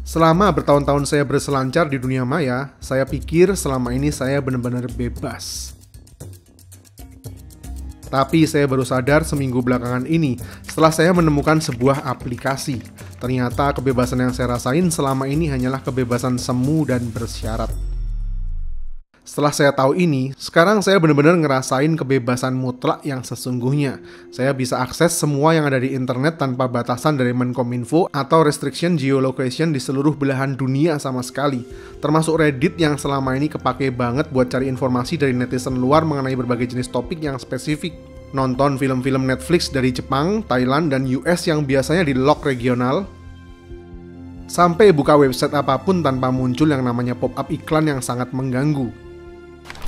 Selama bertahun-tahun saya berselancar di dunia maya, saya pikir selama ini saya benar-benar bebas. Tapi saya baru sadar seminggu belakangan ini setelah saya menemukan sebuah aplikasi. Ternyata kebebasan yang saya rasain selama ini hanyalah kebebasan semu dan bersyarat. Setelah saya tahu ini, sekarang saya benar-benar ngerasain kebebasan mutlak yang sesungguhnya. Saya bisa akses semua yang ada di internet tanpa batasan dari Menkominfo atau restriction geolocation di seluruh belahan dunia sama sekali. Termasuk Reddit yang selama ini kepake banget buat cari informasi dari netizen luar mengenai berbagai jenis topik yang spesifik. Nonton film-film Netflix dari Jepang, Thailand, dan US yang biasanya di lock regional. Sampai buka website apapun tanpa muncul yang namanya pop-up iklan yang sangat mengganggu.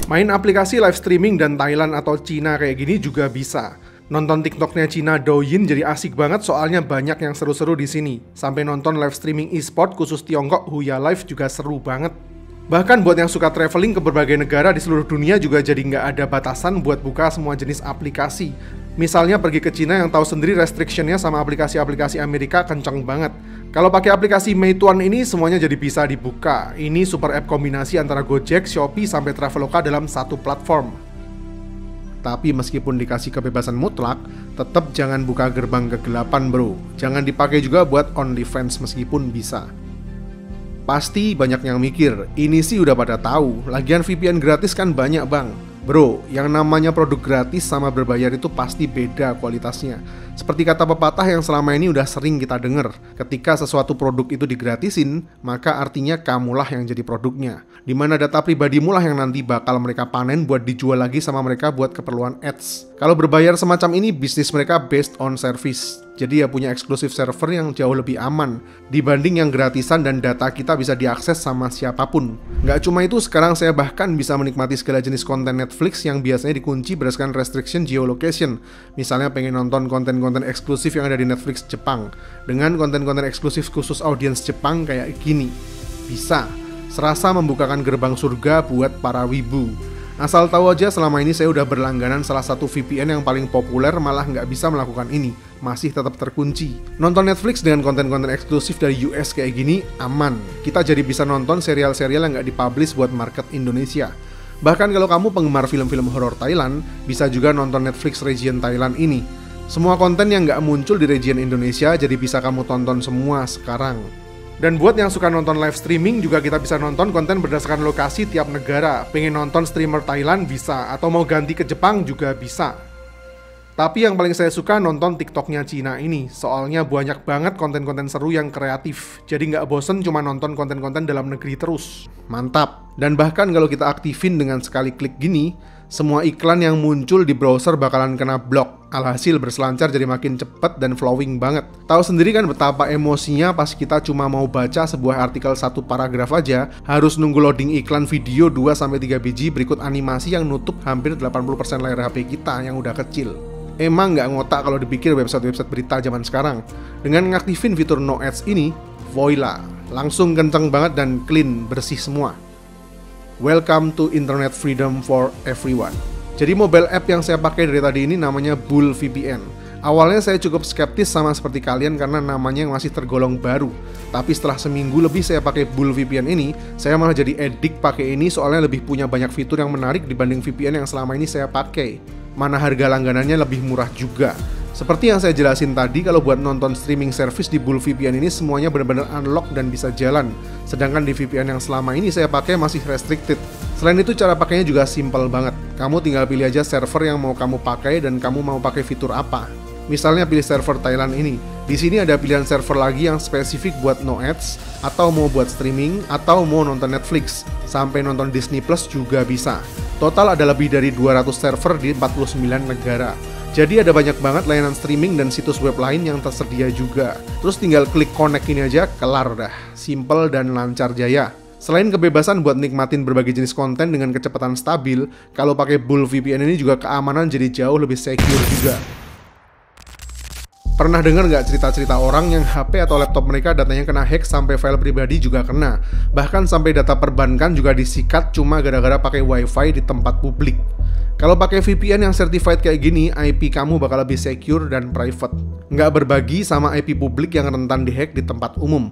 Main aplikasi live streaming dan Thailand atau Cina kayak gini juga bisa. Nonton TikToknya Cina Douyin jadi asik banget soalnya banyak yang seru-seru di sini. Sampai nonton live streaming e-sport khusus Tiongkok Huya Live juga seru banget. Bahkan buat yang suka traveling ke berbagai negara di seluruh dunia juga jadi nggak ada batasan buat buka semua jenis aplikasi. Misalnya pergi ke Cina yang tahu sendiri restrictionnya sama aplikasi-aplikasi Amerika kenceng banget. Kalau pakai aplikasi Meituan ini semuanya jadi bisa dibuka. Ini super app kombinasi antara Gojek, Shopee, sampai Traveloka dalam satu platform. Tapi meskipun dikasih kebebasan mutlak, tetap jangan buka gerbang kegelapan bro. Jangan dipakai juga buat OnlyFans meskipun bisa. Pasti banyak yang mikir, ini sih udah pada tahu, lagian VPN gratis kan banyak bang. Bro, yang namanya produk gratis sama berbayar itu pasti beda kualitasnya. Seperti kata pepatah yang selama ini udah sering kita denger, ketika sesuatu produk itu digratisin, maka artinya kamulah yang jadi produknya. Dimana data pribadimu lah yang nanti bakal mereka panen buat dijual lagi sama mereka buat keperluan ads. Kalau berbayar semacam ini, bisnis mereka based on service. Jadi ya punya eksklusif server yang jauh lebih aman dibanding yang gratisan dan data kita bisa diakses sama siapapun. Nggak cuma itu, sekarang saya bahkan bisa menikmati segala jenis konten Netflix yang biasanya dikunci berdasarkan restriction geolocation. Misalnya pengen nonton konten-konten eksklusif yang ada di Netflix Jepang dengan konten-konten eksklusif khusus audiens Jepang kayak gini. Bisa, serasa membukakan gerbang surga buat para wibu. Asal tahu aja selama ini saya udah berlangganan salah satu VPN yang paling populer malah nggak bisa melakukan ini. Masih tetap terkunci. Nonton Netflix dengan konten-konten eksklusif dari US kayak gini aman. Kita jadi bisa nonton serial-serial yang nggak dipublish buat market Indonesia. Bahkan kalau kamu penggemar film-film horor Thailand, bisa juga nonton Netflix region Thailand ini. Semua konten yang nggak muncul di region Indonesia jadi bisa kamu tonton semua sekarang. Dan buat yang suka nonton live streaming juga kita bisa nonton konten berdasarkan lokasi tiap negara. Pengen nonton streamer Thailand bisa, atau mau ganti ke Jepang juga bisa. Tapi yang paling saya suka nonton TikToknya Cina ini. Soalnya banyak banget konten-konten seru yang kreatif. Jadi nggak bosen cuma nonton konten-konten dalam negeri terus. Mantap. Dan bahkan kalau kita aktifin dengan sekali klik gini, semua iklan yang muncul di browser bakalan kena blok. Alhasil berselancar jadi makin cepet dan flowing banget. Tahu sendiri kan betapa emosinya pas kita cuma mau baca sebuah artikel satu paragraf aja, harus nunggu loading iklan video 2-3 biji berikut animasi yang nutup hampir 80% layar HP kita yang udah kecil. Emang nggak ngotak kalau dipikir website-website berita zaman sekarang. Dengan ngaktifin fitur no ads ini, voila, langsung kenceng banget dan clean, bersih semua. Welcome to internet freedom for everyone. Jadi mobile app yang saya pakai dari tadi ini namanya Bull VPN. Awalnya saya cukup skeptis sama seperti kalian karena namanya yang masih tergolong baru. Tapi setelah seminggu lebih saya pakai Bull VPN ini, saya malah jadi edik pakai ini soalnya lebih punya banyak fitur yang menarik dibanding VPN yang selama ini saya pakai. Mana harga langganannya lebih murah juga. Seperti yang saya jelasin tadi, kalau buat nonton streaming service di Bull VPN ini semuanya benar-benar unlock dan bisa jalan. Sedangkan di VPN yang selama ini saya pakai masih restricted. Selain itu cara pakainya juga simple banget. Kamu tinggal pilih aja server yang mau kamu pakai dan kamu mau pakai fitur apa. Misalnya pilih server Thailand ini. Di sini ada pilihan server lagi yang spesifik buat no ads, atau mau buat streaming, atau mau nonton Netflix. Sampai nonton Disney Plus juga bisa. Total ada lebih dari 200 server di 49 negara. Jadi ada banyak banget layanan streaming dan situs web lain yang tersedia juga. Terus tinggal klik connect ini aja, kelar dah. Simple dan lancar jaya. Selain kebebasan buat nikmatin berbagai jenis konten dengan kecepatan stabil, kalau pakai Bull VPN ini juga keamanan jadi jauh lebih secure juga. Pernah dengar nggak cerita-cerita orang yang HP atau laptop mereka datanya kena hack sampai file pribadi juga kena. Bahkan sampai data perbankan juga disikat cuma gara-gara pakai wifi di tempat publik. Kalau pakai VPN yang certified kayak gini, IP kamu bakal lebih secure dan private. Nggak berbagi sama IP publik yang rentan dihack di tempat umum.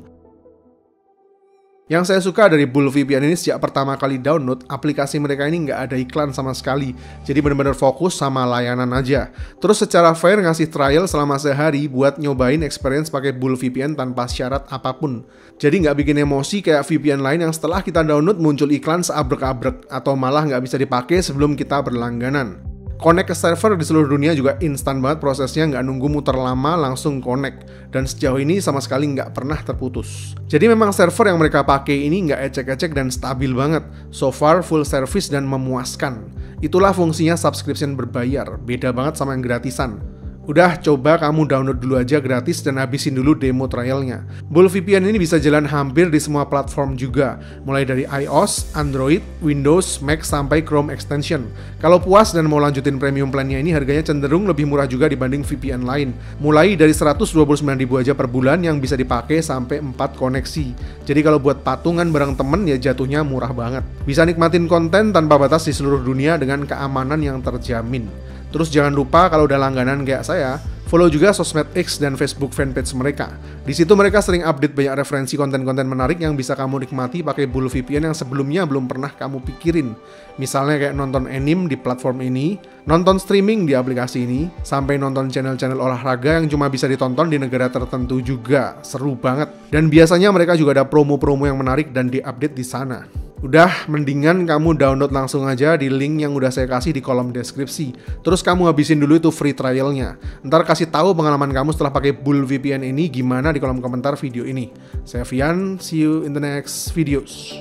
Yang saya suka dari Bull VPN ini sejak pertama kali download, aplikasi mereka ini nggak ada iklan sama sekali. Jadi benar-benar fokus sama layanan aja. Terus secara fair ngasih trial selama sehari buat nyobain experience pakai Bull VPN tanpa syarat apapun. Jadi nggak bikin emosi kayak VPN lain yang setelah kita download muncul iklan seabrek-abrek atau malah nggak bisa dipakai sebelum kita berlangganan. Connect ke server di seluruh dunia juga instan banget prosesnya, nggak nunggu muter lama, langsung connect. Dan sejauh ini sama sekali nggak pernah terputus. Jadi memang server yang mereka pakai ini nggak ecek-ecek dan stabil banget. So far full service dan memuaskan. Itulah fungsinya subscription berbayar, beda banget sama yang gratisan. Udah, coba kamu download dulu aja gratis dan habisin dulu demo trialnya. Bull VPN ini bisa jalan hampir di semua platform juga, mulai dari iOS, Android, Windows, Mac, sampai Chrome extension. Kalau puas dan mau lanjutin premium plan-nya ini, harganya cenderung lebih murah juga dibanding VPN lain. Mulai dari 129.000 aja per bulan yang bisa dipakai sampai 4 koneksi. Jadi kalau buat patungan bareng temen ya jatuhnya murah banget. Bisa nikmatin konten tanpa batas di seluruh dunia dengan keamanan yang terjamin. Terus jangan lupa kalau udah langganan kayak saya, follow juga sosmed X dan Facebook fanpage mereka. Di situ mereka sering update banyak referensi konten-konten menarik yang bisa kamu nikmati pakai Bull VPN yang sebelumnya belum pernah kamu pikirin. Misalnya kayak nonton anime di platform ini, nonton streaming di aplikasi ini, sampai nonton channel-channel olahraga yang cuma bisa ditonton di negara tertentu juga. Seru banget. Dan biasanya mereka juga ada promo-promo yang menarik dan diupdate di sana. Udah, mendingan kamu download langsung aja di link yang udah saya kasih di kolom deskripsi. Terus kamu habisin dulu itu free trialnya. Ntar kasih tahu pengalaman kamu setelah pakai Bull VPN ini gimana di kolom komentar video ini. Saya Vian, see you in the next videos.